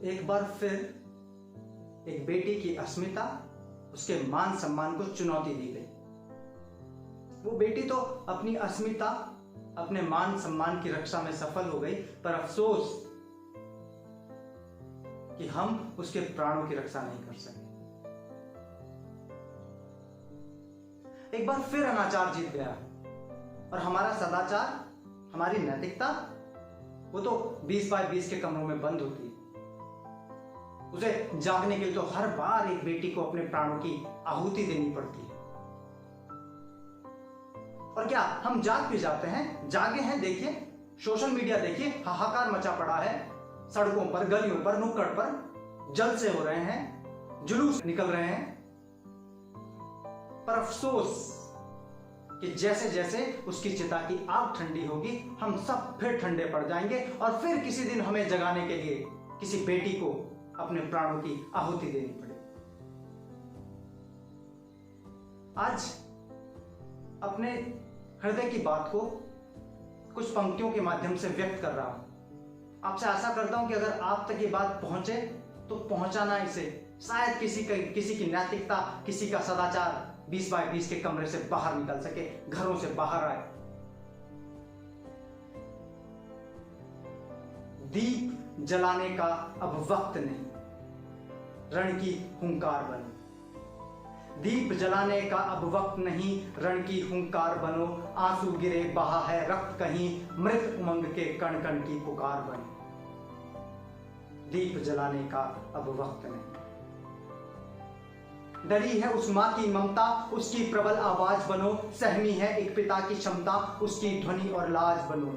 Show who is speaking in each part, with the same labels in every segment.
Speaker 1: एक बार फिर एक बेटी की अस्मिता, उसके मान सम्मान को चुनौती दी गई। वो बेटी तो अपनी अस्मिता, अपने मान सम्मान की रक्षा में सफल हो गई, पर अफसोस कि हम उसके प्राणों की रक्षा नहीं कर सके। एक बार फिर अनाचार जीत गया और हमारा सदाचार, हमारी नैतिकता, वो तो 20 बाय 20 के कमरों में बंद होती है। उसे जागने के लिए तो हर बार एक बेटी को अपने प्राणों की आहुति देनी पड़ती है। और क्या हम जाग भी जाते हैं? जागे हैं। देखिए, सोशल मीडिया देखिए, हाहाकार मचा पड़ा है। सड़कों पर, गलियों पर, नुक्कड़ पर जलसे हो रहे हैं, जुलूस निकल रहे हैं। पर अफसोस कि जैसे जैसे उसकी चिता की आग ठंडी होगी, हम सब फिर ठंडे पड़ जाएंगे और फिर किसी दिन हमें जगाने के लिए किसी बेटी को अपने प्राणों की आहुति देनी पड़ेगी। आज अपने हृदय की बात को कुछ पंक्तियों के माध्यम से व्यक्त कर रहा हूं। आपसे आशा करता हूं कि अगर आप तक ये बात पहुंचे तो पहुंचाना इसे। शायद किसी की नैतिकता, किसी का सदाचार 20 बाय 20 के कमरे से बाहर निकल सके, घरों से बाहर आए। दीप जलाने का अब वक्त नहीं, रण की हुंकार बनो। दीप जलाने का अब वक्त नहीं, रण की हुंकार बनो। आंसू गिरे बहा है रक्त कहीं, मृत उमंग के कण कण की पुकार बनो। दीप जलाने का अब वक्त नहीं। डरी है उस मां की ममता, उसकी प्रबल आवाज बनो। सहमी है एक पिता की क्षमता, उसकी ध्वनि और लाज बनो।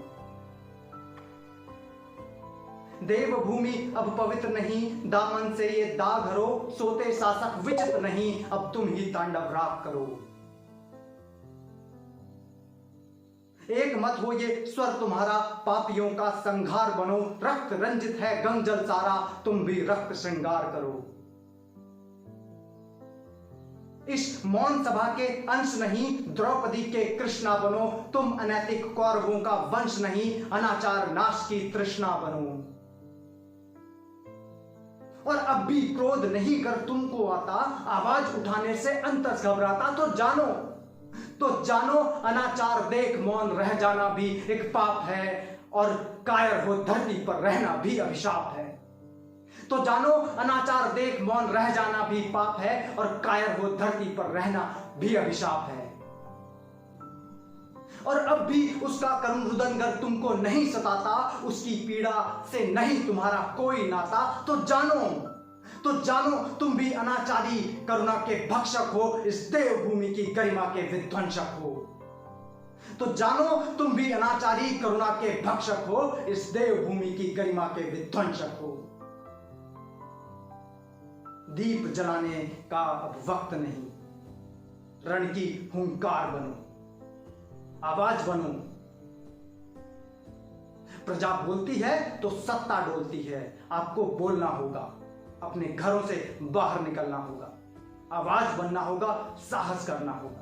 Speaker 1: देवभूमि अब पवित्र नहीं, दामन से ये दाग हरो। सोते शासक विचित्र नहीं, अब तुम ही तांडव राग करो। एक मत हो ये स्वर तुम्हारा, पापियों का संघार बनो। रक्त रंजित है गंगजल सारा, तुम भी रक्त श्रृंगार करो। इस मौन सभा के अंश नहीं, द्रौपदी के कृष्णा बनो। तुम अनैतिक कौरवों का वंश नहीं, अनाचार नाश की तृष्णा बनो। और अब भी क्रोध नहीं कर तुमको आता, आवाज उठाने से अंतस घबराता। तो जानो अनाचार देख मौन रह जाना भी एक पाप है, और कायर हो धरती पर रहना भी अभिशाप है। तो जानो अनाचार देख मौन रह जाना भी पाप है, और कायर हो धरती पर रहना भी अभिशाप है। और अब भी उसका करुण रुदन अगर तुमको नहीं सताता, उसकी पीड़ा से नहीं तुम्हारा कोई नाता, तो जानो तुम भी अनाचारी करुणा के भक्षक हो, इस देवभूमि की गरिमा के विध्वंसक हो। तो जानो तुम भी अनाचारी करुणा के भक्षक हो, इस देवभूमि की गरिमा के विध्वंसक हो। दीप जलाने का अब वक्त नहीं, रण की हुंकार बनो, आवाज बनो। प्रजा बोलती है तो सत्ता डोलती है। आपको बोलना होगा, अपने घरों से बाहर निकलना होगा, आवाज बनना होगा, साहस करना होगा।